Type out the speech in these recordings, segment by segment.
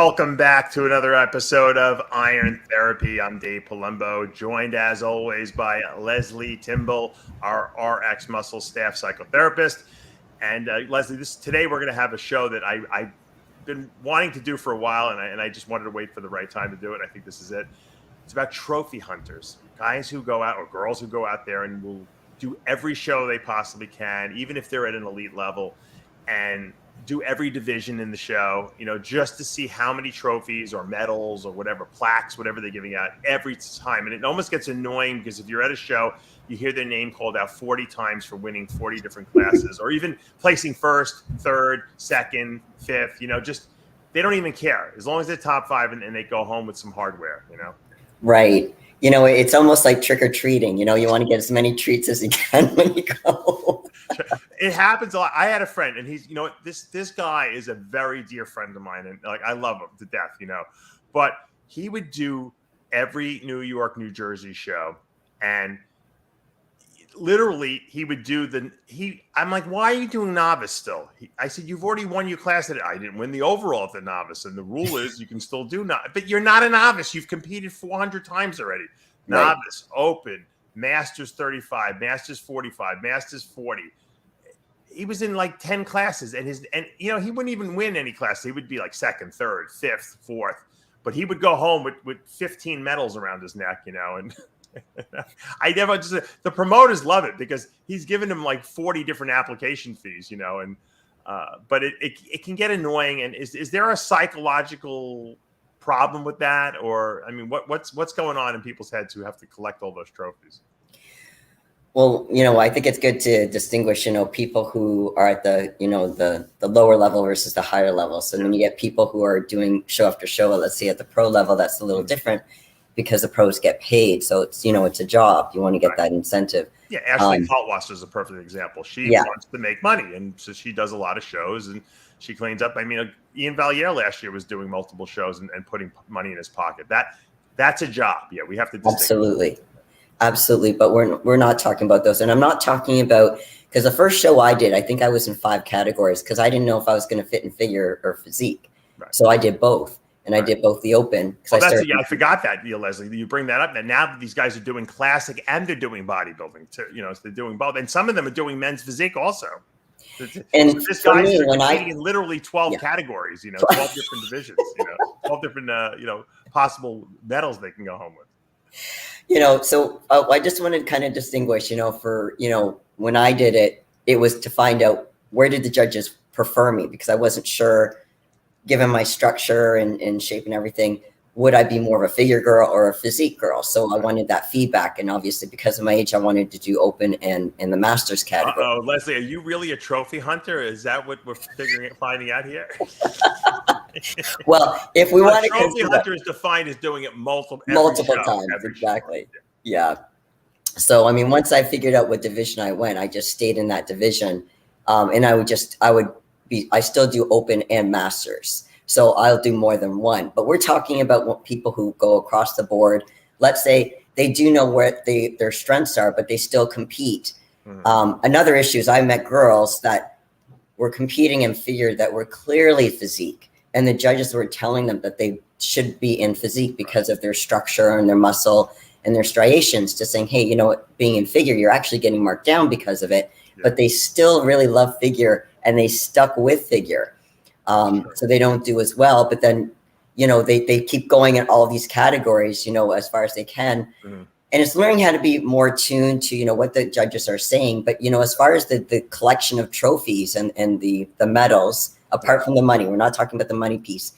Welcome back to another episode of Iron Therapy. I'm Dave Palumbo, joined as always by Lesley Timbol, our RX Muscle staff psychotherapist. And Lesley, today we're going to have a show that I've been wanting to do for a while, and I just wanted to wait for the right time to do it. I think this is it. It's about trophy hunters, guys who go out or girls who go out there and will do every show they possibly can, even if they're at an elite level, and do every division in the show, just to see how many trophies or medals or whatever, plaques, whatever they're giving out every time. And it almost gets annoying because if you're at a show, you hear their name called out 40 times for winning 40 different classes or even placing first, third, second, fifth, just they don't even care as long as they're top five and they go home with some hardware, Right. It's almost like trick or treating. You want to get as many treats as you can when you go. It happens a lot. I had a friend, and he's, this guy is a very dear friend of mine, and I love him to death, but he would do every New York, New Jersey show, and literally he would do I'm like, why are you doing novice still? I said, you've already won your class. I didn't win the overall at the novice, and the rule is you can still do novice, but you're not a novice. You've competed 400 times already. Right. Novice, open, Masters 35, Masters 45, Masters 40. He was in like 10 classes, and he wouldn't even win any class. He would be like second, third, fifth, fourth, but he would go home with 15 medals around his neck, and the promoters love it because he's given them like 40 different application fees, and but it can get annoying. And is there a psychological problem with that? Or, I mean, what's going on in people's heads who have to collect all those trophies? Well, I think it's good to distinguish, people who are at the lower level versus the higher level. So when you get people who are doing show after show, let's say at the pro level, that's a little different because the pros get paid. So it's, it's a job. You want to get that incentive. Yeah. Ashley Faltwasser is a perfect example. She wants to make money. And so she does a lot of shows and she cleans up. I mean, Ian Valier last year was doing multiple shows and putting money in his pocket. That's a job. Yeah. We have to distinguish. Absolutely. But we're not talking about those. And I'm not talking about, because the first show I did, I think I was in 5 categories because I didn't know if I was going to fit in figure or physique. Right. So I did both. And I did both the open. I forgot that, Lesley. You bring that up. And now these guys are doing classic and they're doing bodybuilding too. So they're doing both. And some of them are doing men's physique also. And so this guy's competing in literally 12 categories, 12 different divisions, 12 different, possible medals they can go home with. So I just wanted to kind of distinguish, for, when I did it, it was to find out where did the judges prefer me, because I wasn't sure, given my structure and shape and everything, would I be more of a figure girl or a physique girl? So I wanted that feedback. And obviously because of my age, I wanted to do open and the masters category. Oh, Lesley, are you really a trophy hunter? Is that what we're finding out here? Well, if we want to, trophy hunter is defined as doing it multiple times. Exactly. Yeah. So, I mean, once I figured out what division I went, I just stayed in that division. And I still do open and masters. So I'll do more than one, but we're talking about people who go across the board. Let's say they do know where their strengths are, but they still compete. Mm-hmm. Another issue is I met girls that were competing in figure that were clearly physique. And the judges were telling them that they should be in physique because of their structure and their muscle and their striations, to saying, hey, being in figure, you're actually getting marked down because of it. Yeah. But they still really love figure and they stuck with figure. So they don't do as well, but then, they keep going in all these categories, as far as they can. Mm-hmm. And it's learning how to be more tuned to, what the judges are saying. But, as far as the collection of trophies and the medals, apart from the money, we're not talking about the money piece,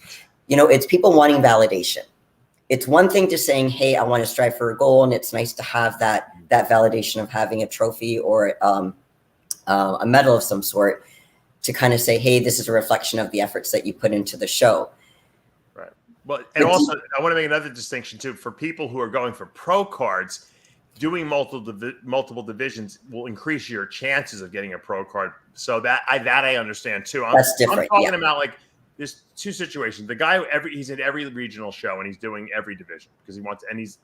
it's people wanting validation. It's one thing to saying, hey, I want to strive for a goal. And it's nice to have that validation of having a trophy or a medal of some sort, to kind of say, hey, this is a reflection of the efforts that you put into the show. Right. Well, and also I want to make another distinction too, for people who are going for pro cards, doing multiple divisions will increase your chances of getting a pro card. So that I understand too. That's different. I'm talking about like there's 2 situations. The guy he's in every regional show and he's doing every division because he wants, and he's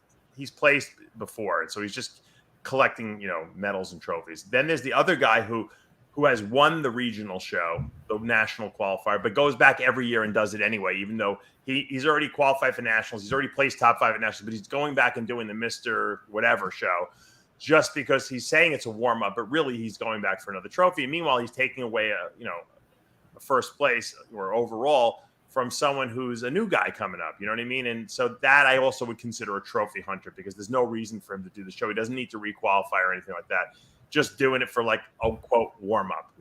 placed before. And so he's just collecting, medals and trophies. Then there's the other guy who who has won the regional show, the national qualifier, but goes back every year and does it anyway, even though he's already qualified for nationals. He's already placed top 5 at nationals, but he's going back and doing the Mr. whatever show just because he's saying it's a warm up, but really he's going back for another trophy. And meanwhile, he's taking away a first place or overall from someone who's a new guy coming up. You know what I mean? And so that I also would consider a trophy hunter, because there's no reason for him to do the show. He doesn't need to requalify or anything like that. Just doing it for like a quote warm up,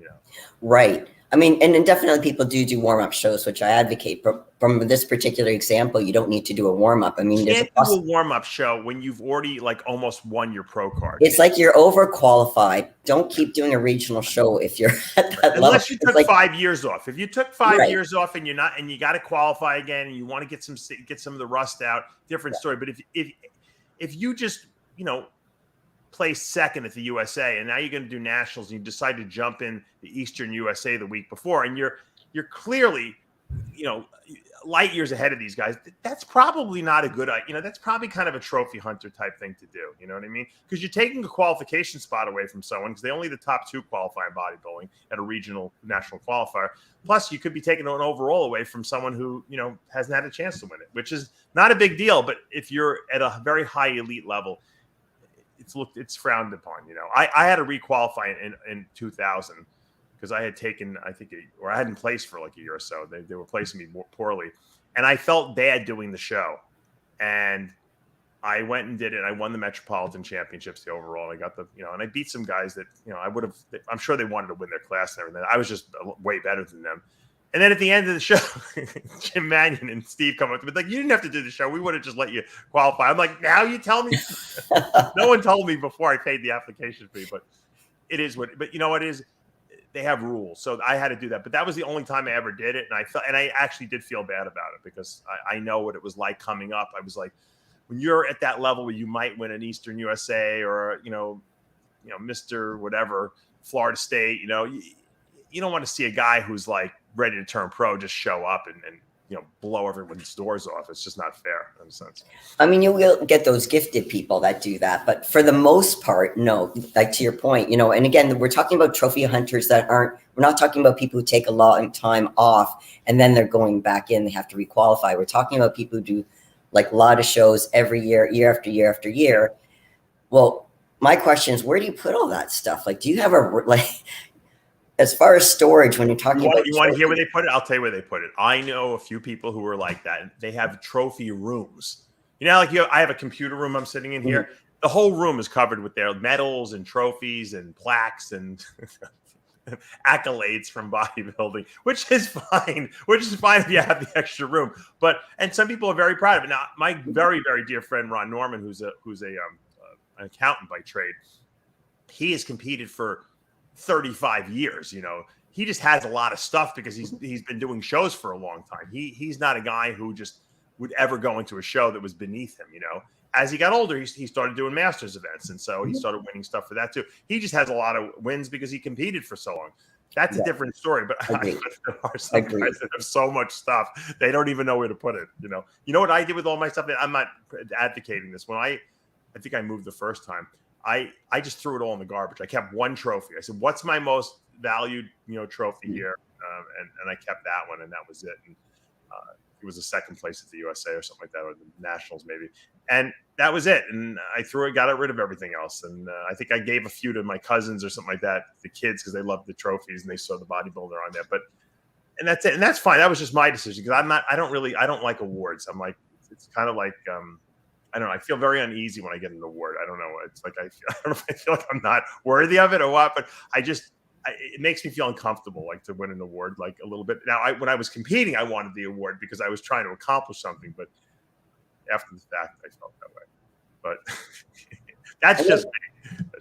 Right. I mean, and definitely people do warm up shows, which I advocate. But from this particular example, you don't need to do a warm up. I mean, you can't do a warm up show when you've already like almost won your pro card. It's like you're overqualified. Don't keep doing a regional show if you're at that level. Unless you took 5 years off. If you took 5 years off and you're not, and you got to qualify again, and you want to get some of the rust out, different story. But if you just placed second at the USA, and now you're going to do nationals, and you decide to jump in the Eastern USA the week before, and you're clearly, light years ahead of these guys, that's probably not a good, that's probably kind of a trophy hunter type thing to do. You know what I mean? Because you're taking a qualification spot away from someone, because they only the top 2 qualify in bodybuilding at a regional national qualifier. Plus, you could be taking an overall away from someone who, hasn't had a chance to win it, which is not a big deal. But if you're at a very high elite level, it's frowned upon. I had to requalify in 2000 because I had taken, I hadn't placed for like a year or so. They were placing me more poorly, and I felt bad doing the show. And I went and did it. I won the Metropolitan Championships, the overall. I got and I beat some guys that, I'm sure they wanted to win their class and everything. I was just way better than them. And then at the end of the show, Jim Mannion and Steve come up to me like, "You didn't have to do the show. We would have just let you qualify." I'm like, "Now you tell me." No one told me before I paid the application fee, but it is what. But it is. They have rules, so I had to do that. But that was the only time I ever did it, and I actually did feel bad about it, because I know what it was like coming up. I was like, when you're at that level where you might win an Eastern USA or Mr. whatever, Florida State, you don't want to see a guy who's like ready to turn pro just show up and blow everyone's doors off. It's just not fair in a sense. I mean, you will get those gifted people that do that, but for the most part, no. Like to your point, and again, we're talking about trophy hunters we're not talking about people who take a long time off and then they're going back in, they have to requalify. We're talking about people who do like a lot of shows every year, year after year after year. Well, my question is, where do you put all that stuff? Like, do you have as far as storage, when you're talking about, you want to hear where they put it? I'll tell you where they put it. I know a few people who are like that. They have trophy rooms. I have a computer room I'm sitting in here. The whole room is covered with their medals and trophies and plaques and accolades from bodybuilding, which is fine. Which is fine if you have the extra room. And some people are very proud of it. Now, my very, very dear friend Ron Norman, who's an accountant by trade, he has competed for 35 years. He just has a lot of stuff because he's been doing shows for a long time. He's not a guy who just would ever go into a show that was beneath him. As he got older, he started doing masters events, and so he started winning stuff for that too. He just has a lot of wins because he competed for so long. That's a different story. But there are some guys that have so much stuff they don't even know where to put it. You know what I did with all my stuff? I'm not advocating this. When I think I moved the first time, I just threw it all in the garbage. I kept one trophy. I said, "What's my most valued, trophy here?" And I kept that one, and that was it. And it was a second place at the USA or something like that, or the Nationals maybe. And that was it. And I got rid of everything else. And I think I gave a few to my cousins or something like that, the kids, because they loved the trophies and they saw the bodybuilder on there. And that's it. And that's fine. That was just my decision, because I don't like awards. I'm like, it's kind of like, I don't know. I feel very uneasy when I get an award. I don't know. It's like I don't know if I feel like I'm not worthy of it or what, but it makes me feel uncomfortable, like to win an award, like a little bit. Now, when I was competing, I wanted the award because I was trying to accomplish something. But after the fact, I felt that way. But that's just me.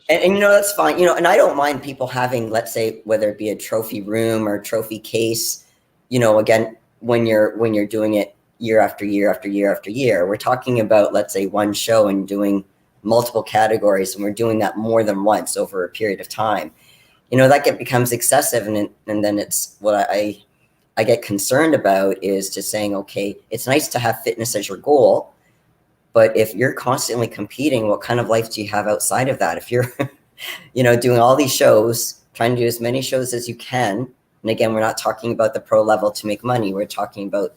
And that's fine. And I don't mind people having, let's say, whether it be a trophy room or trophy case. Again, when you're doing it year after year after year after year. We're talking about, let's say, one show and doing multiple categories, and we're doing that more than once over a period of time. That becomes excessive, and then it's what I get concerned about is just saying, okay, it's nice to have fitness as your goal, but if you're constantly competing, what kind of life do you have outside of that? If you're doing all these shows, trying to do as many shows as you can. And again, we're not talking about the pro level to make money. We're talking about,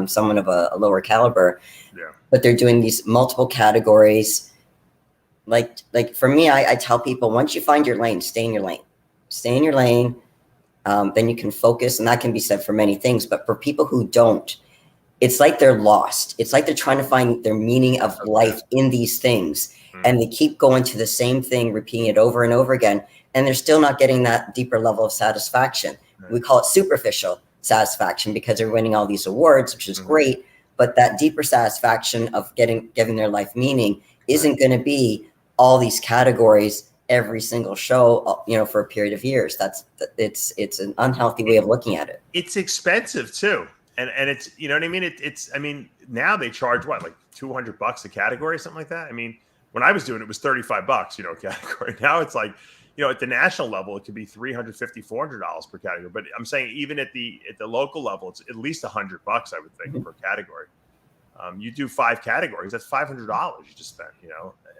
someone of a lower caliber. Yeah. But they're doing these multiple categories. Like for me, I tell people, once you find your lane, stay in your lane. Stay in your lane. Then you can focus. And that can be said for many things. But for people who don't, it's like they're lost. It's like they're trying to find their meaning of life in these things. And they keep going to the same thing, repeating it over and over again. And they're still not getting that deeper level of satisfaction. We call it superficial satisfaction because they're winning all these awards, which is great. But that deeper satisfaction of giving their life meaning isn't going to be all these categories every single show, for a period of years. It's an unhealthy way of looking at it. It's expensive too. And it's, you know what I mean? Now they charge what, like $200 a category, something like that. I mean, when I was doing it, it was $35, a category. Now it's like, at the national level, it could be $350, $400 per category. But I'm saying even at the local level, it's at least $100, I would think, per category. You do 5 categories, that's $500 you just spent,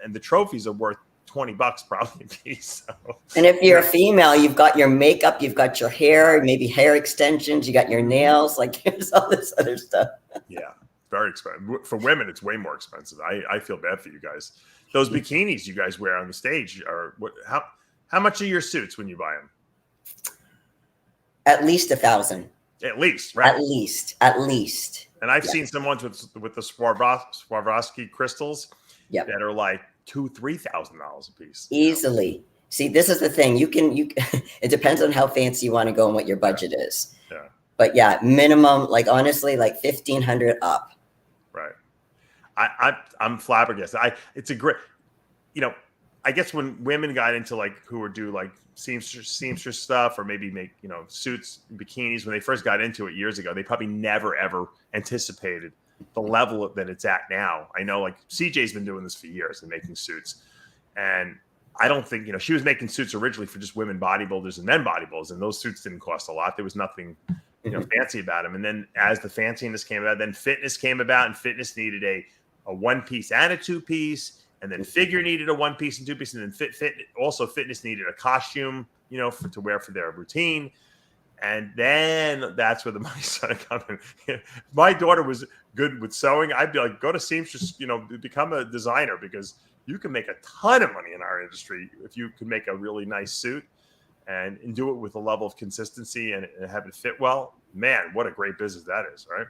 and the trophies are worth $20 probably a piece. So. And if you're a female, you've got your makeup, you've got your hair, maybe hair extensions, you got your nails, like there's all this other stuff. Yeah, very expensive. For women, it's way more expensive. I feel bad for you guys. Those bikinis you guys wear on the stage are how much are your suits when you buy them? At least $1,000. At least, right? At least. And I've seen some ones with the Swarovski crystals that are like $2,000-$3,000 a piece. Easily. See, this is the thing. You it depends on how fancy you want to go and what your budget is. Yeah. But yeah, minimum, like honestly, like $1,500 up. Right. I'm flabbergasted. It's a great, I guess when women got into who would do seamstress stuff or maybe make, suits, bikinis, when they first got into it years ago, they probably never, ever anticipated the level that it's at now. I know CJ's been doing this for years and making suits. And I don't think, she was making suits originally for just women bodybuilders and men bodybuilders. And those suits didn't cost a lot. There was nothing, fancy about them. And then as the fanciness came about, then fitness came about, and fitness needed a 1-piece and a 2-piece. And then figure needed a 1-piece and 2-piece, and then also fitness needed a costume, to wear for their routine. And then that's where the money started coming. If my daughter was good with sewing, I'd be like, go to seamstress, become a designer, because you can make a ton of money in our industry if you can make a really nice suit and do it with a level of consistency and have it fit well. Man, what a great business that is, right?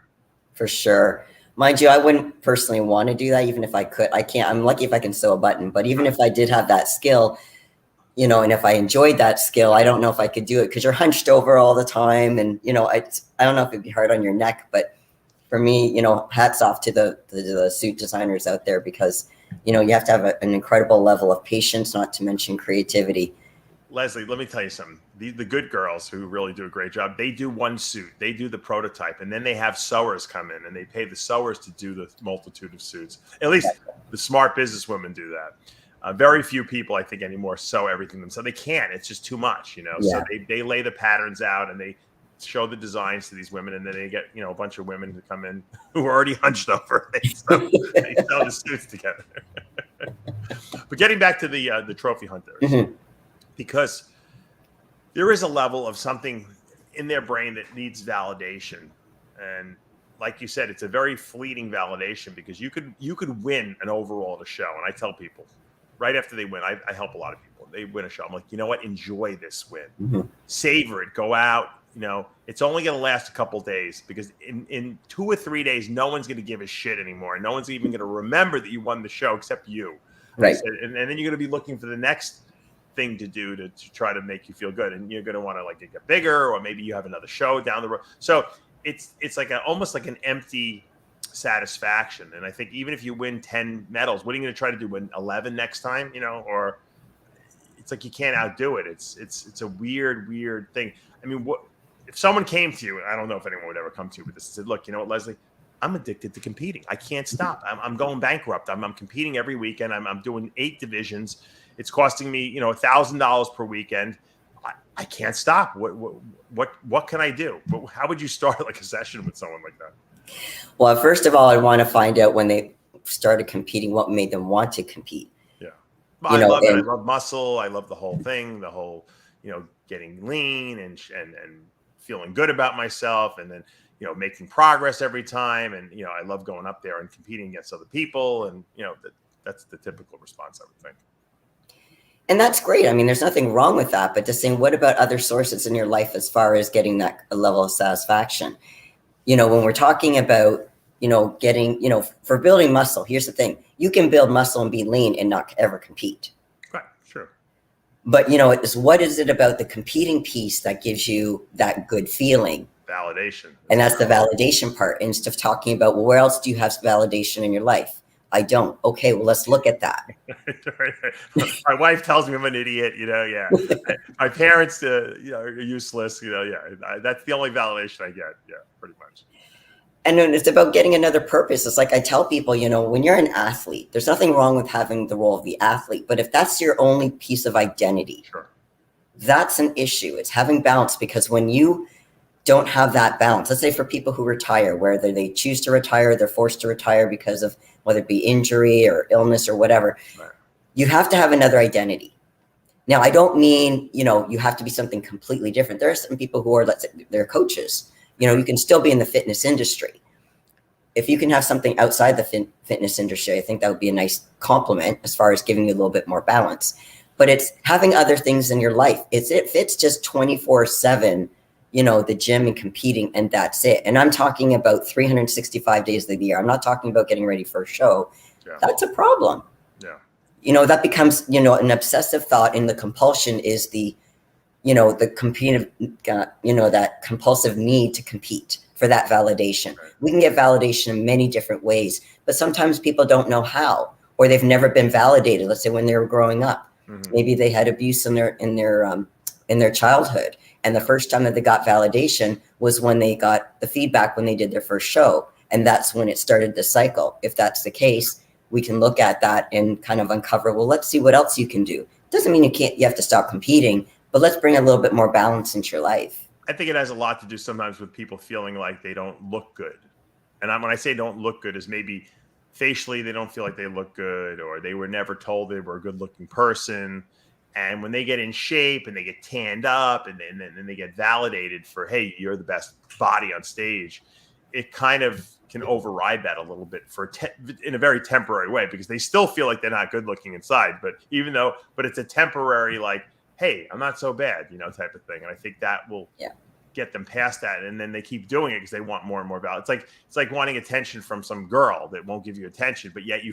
For sure. Mind you, I wouldn't personally want to do that, even if I could. I can't. I'm lucky if I can sew a button. But even if I did have that skill, and if I enjoyed that skill, I don't know if I could do it because you're hunched over all the time. And, I don't know if it'd be hard on your neck. But for me, hats off to the suit designers out there, because, you have to have an incredible level of patience, not to mention creativity. Lesley, let me tell you something. The good girls who really do a great job, they do one suit, they do the prototype, and then they have sewers come in and they pay the sewers to do the multitude of suits. At least the smart businesswomen do that. Very few people, I think, anymore sew everything themselves. They can't. It's just too much, So they lay the patterns out and they show the designs to these women, and then they get, a bunch of women to come in who are already hunched over. They sew the suits together. But getting back to the trophy hunters. Because there is a level of something in their brain that needs validation. And like you said, it's a very fleeting validation, because you could win an overall at a show. And I tell people right after they win, I help a lot of people. They win a show. I'm like, you know what? Enjoy this win. Savor it. Go out. It's only going to last a couple days, because in 2 or 3 days, no one's going to give a shit anymore. And no one's even going to remember that you won the show except you. Right. And then you're going to be looking for the next thing to do to try to make you feel good, and you're going to want to get bigger, or maybe you have another show down the road. So it's like almost like an empty satisfaction. And I think even if you win 10 medals, what are you going to try to do, win 11 next time? Or it's like you can't outdo it. It's a weird thing. I mean, what if someone came to you, and I don't know if anyone would ever come to you with this, and said, look, you know what, Lesley, I'm addicted to competing. I can't stop. I'm going bankrupt. I'm competing every weekend. I'm doing 8 divisions. It's costing me, $1,000 per weekend. I can't stop. What can I do? How would you start a session with someone like that? Well, first of all, I want to find out when they started competing, what made them want to compete. Yeah. I love it. I love muscle. I love the whole thing, the whole, getting lean and feeling good about myself, and then, making progress every time. And, I love going up there and competing against other people. And, that's the typical response, I would think. And that's great. I mean, there's nothing wrong with that, but just saying, what about other sources in your life as far as getting that level of satisfaction? When we're talking about, getting, for building muscle, here's the thing. You can build muscle and be lean and not ever compete. Right, sure. But, what is it about the competing piece that gives you that good feeling? Validation. And that's the validation part. Instead of talking about, well, where else do you have validation in your life? I don't. Okay, well, let's look at that. My wife tells me I'm an idiot, yeah. My parents, are useless, yeah. That's the only validation I get, yeah, pretty much. And then it's about getting another purpose. It's like I tell people, when you're an athlete, there's nothing wrong with having the role of the athlete. But if that's your only piece of identity, sure, that's an issue. It's having balance, because when you don't have that balance, let's say for people who retire, whether they choose to retire, they're forced to retire because of whether it be injury or illness or whatever, right, you have to have another identity. Now, I don't mean, you have to be something completely different. There are some people who are, let's say, they're coaches. You can still be in the fitness industry. If you can have something outside the fitness industry, I think that would be a nice compliment as far as giving you a little bit more balance. But it's having other things in your life. If it's just 24/7, the gym and competing, and that's it. And I'm talking about 365 days of the year. I'm not talking about getting ready for a show. Yeah. That's a problem. Yeah. That becomes, an obsessive thought, and the compulsion is the competitive, that compulsive need to compete for that validation. Right. We can get validation in many different ways, but sometimes people don't know how, or they've never been validated. Let's say when they were growing up, maybe they had abuse in their childhood. And the first time that they got validation was when they got the feedback when they did their first show. And that's when it started the cycle. If that's the case, we can look at that and kind of uncover, well, let's see what else you can do. Doesn't mean you have to stop competing, but let's bring a little bit more balance into your life. I think it has a lot to do sometimes with people feeling like they don't look good. And when I say don't look good, is maybe facially they don't feel like they look good, or they were never told they were a good looking person. And when they get in shape and they get tanned up and then they get validated for, hey, you're the best body on stage, it kind of can override that a little bit in a very temporary way, because they still feel like they're not good looking inside. But it's a temporary, like, hey, I'm not so bad, type of thing. And I think that will get them past that. And then they keep doing it because they want more and more value. It's like wanting attention from some girl that won't give you attention, but yet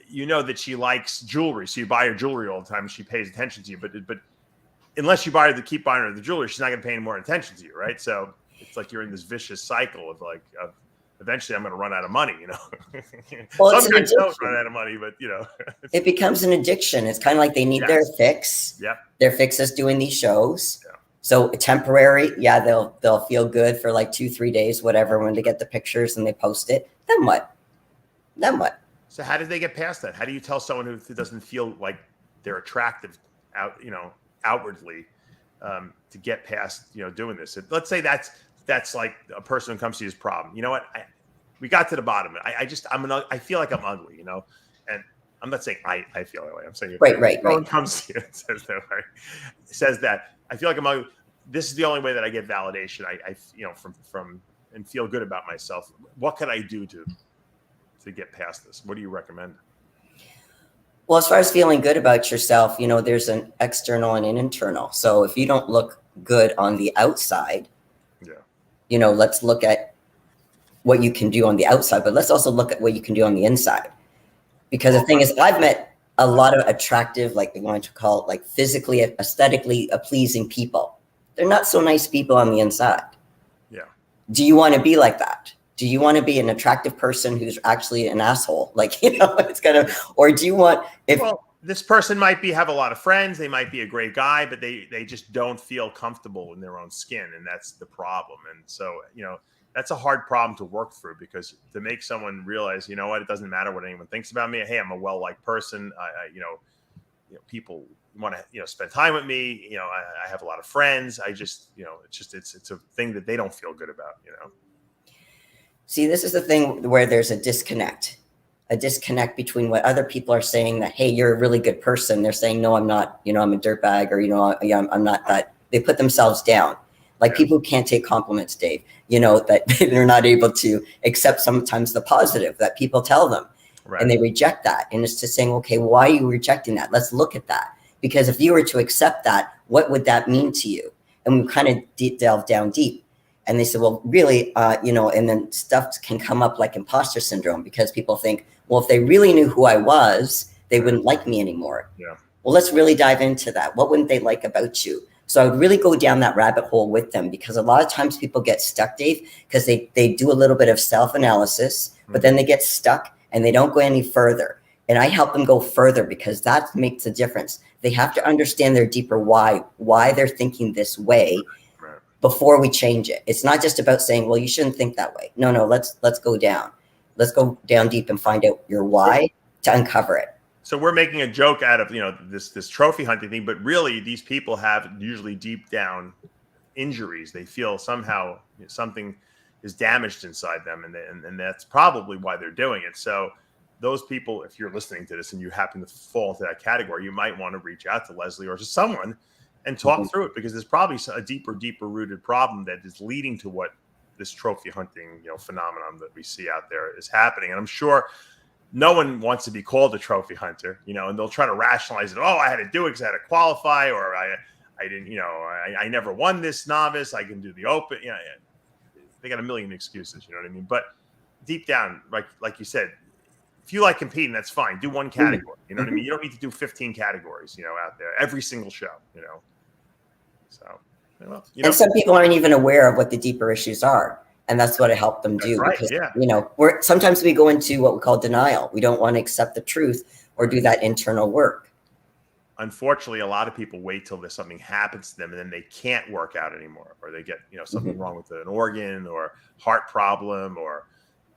you know that she likes jewelry, so you buy her jewelry all the time and she pays attention to you. But unless you keep buying her the jewelry, she's not going to pay any more attention to you, right? So it's like you're in this vicious cycle of eventually I'm going to run out of money, Well, some guys don't run out of money, but it becomes an addiction. It's kind of like they need their fix. Yep. Their fix is doing these shows. Yeah. So temporary, they'll feel good for like 2-3 days, whatever, when they get the pictures and they post it. Then what? So how did they get past that? How do you tell someone who doesn't feel like they're attractive outwardly to get past, doing this? Let's say that's like a person who comes to you as problem. You know what? We got to the bottom. I feel like I'm ugly, and I'm not saying I feel that way. I'm saying right. No one comes to you and says that way. Says that I feel like I'm ugly. This is the only way that I get validation. I from and feel good about myself. What could I do to get past this? What do you recommend? Well, as far as feeling good about yourself, there's an external and an internal. So if you don't look good on the outside, let's look at what you can do on the outside, but let's also look at what you can do on the inside. Because the thing is, I've met a lot of attractive, like they want to call it, like physically, aesthetically pleasing people. They're not so nice people on the inside. Yeah. Do you want to be like that? Do you want to be an attractive person who's actually an asshole? Like, it's kind of, or do you want, this person might have a lot of friends. They might be a great guy, but they just don't feel comfortable in their own skin. And that's the problem. And so, that's a hard problem to work through, because to make someone realize, it doesn't matter what anyone thinks about me. Hey, I'm a well-liked person. People want to, spend time with me. I have a lot of friends. I just, it's a thing that they don't feel good about, See, this is the thing where there's a disconnect. a disconnect between what other people are saying that, hey, you're a really good person. They're saying, no, I'm not, I'm a dirtbag, or, I'm not that. They put themselves down. Like people who can't take compliments, Dave, that they're not able to accept sometimes the positive that people tell them. Right. And they reject that. And it's just saying, okay, why are you rejecting that? Let's look at that. Because if you were to accept that, what would that mean to you? And we kind of delve down deep. And they said, well, really, and then stuff can come up like imposter syndrome, because people think, well, if they really knew who I was, they wouldn't like me anymore. Yeah. Well, let's really dive into that. What wouldn't they like about you? So I would really go down that rabbit hole with them, because a lot of times people get stuck, Dave, because they do a little bit of self-analysis, but then they get stuck and they don't go any further. And I help them go further, because that makes a difference. They have to understand their deeper why they're thinking this way before we change it. It's not just about saying, well, you shouldn't think that way. No, let's go down. Let's go down deep and find out your why to uncover it. So we're making a joke out of, this trophy hunting thing, but really these people have usually deep down injuries. They feel somehow something is damaged inside them, and that's probably why they're doing it. So those people, if you're listening to this and you happen to fall into that category, you might want to reach out to Lesley or to someone and talk through it, because there's probably a deeper rooted problem that is leading to what this trophy hunting, phenomenon that we see out there is happening. And I'm sure no one wants to be called a trophy hunter, and they'll try to rationalize it. Oh, I had to do it because I had to qualify, or I didn't, I never won this novice. I can do the open. They got a million excuses, you know what I mean? But deep down, like you said, if you like competing, that's fine. Do one category. You know what I mean? You don't need to do 15 categories, out there, every single show, So, and some people aren't even aware of what the deeper issues are. And that's what I help them do. Right, because, sometimes we go into what we call denial. We don't want to accept the truth or do that internal work. Unfortunately, a lot of people wait till something happens to them, and then they can't work out anymore, or they get, something wrong with an organ or heart problem or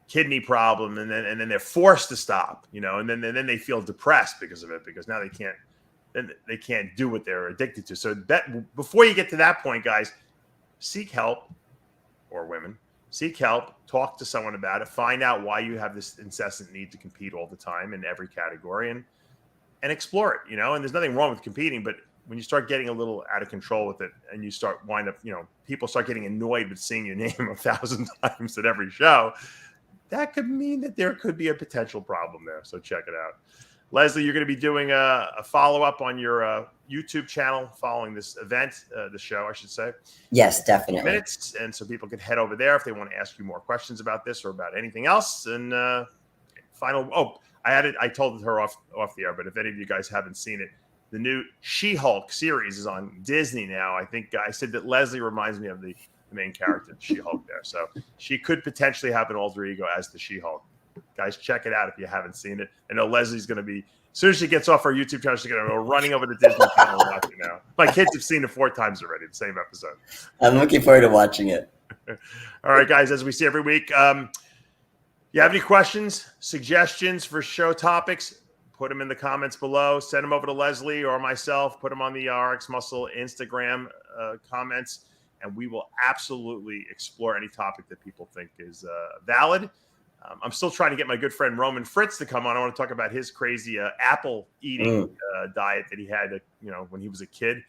kidney problem, and then they're forced to stop, and then they feel depressed because of it, because now they can't do what they're addicted to. So that before you get to that point, guys, seek help, or women, seek help, talk to someone about it, find out why you have this incessant need to compete all the time in every category, and explore it, and there's nothing wrong with competing, but when you start getting a little out of control with it, and you wind up, people start getting annoyed with seeing your name 1,000 times at every show, that could mean that there could be a potential problem there. So check it out. Lesley, you're going to be doing a follow-up on your YouTube channel following this event, the show, I should say. Yes, definitely. Minutes, and so people can head over there if they want to ask you more questions about this or about anything else. And I told her off the air, but if any of you guys haven't seen it, the new She-Hulk series is on Disney now. I think I said that Lesley reminds me of the main character, She-Hulk there. So she could potentially have an alter ego as the She-Hulk. Guys, check it out if you haven't seen it. I know Lesley's going to be, as soon as she gets off her YouTube channel, she's going to go running over to Disney Channel and watch it now. My kids have seen it 4 times already, the same episode. I'm looking forward to watching it. All right, guys, as we see every week, you have any questions, suggestions for show topics, put them in the comments below. Send them over to Lesley or myself. Put them on the RX Muscle Instagram comments, and we will absolutely explore any topic that people think is valid. I'm still trying to get my good friend Roman Fritz to come on. I want to talk about his crazy apple eating diet that he had, when he was a kid.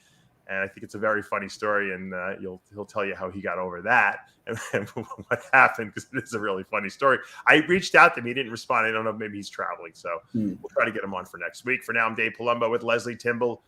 And I think it's a very funny story, and he'll tell you how he got over that and what happened, because it is a really funny story. I reached out to him. He didn't respond. I don't know. Maybe he's traveling. So we'll try to get him on for next week. For now, I'm Dave Palumbo with Lesley Timbol.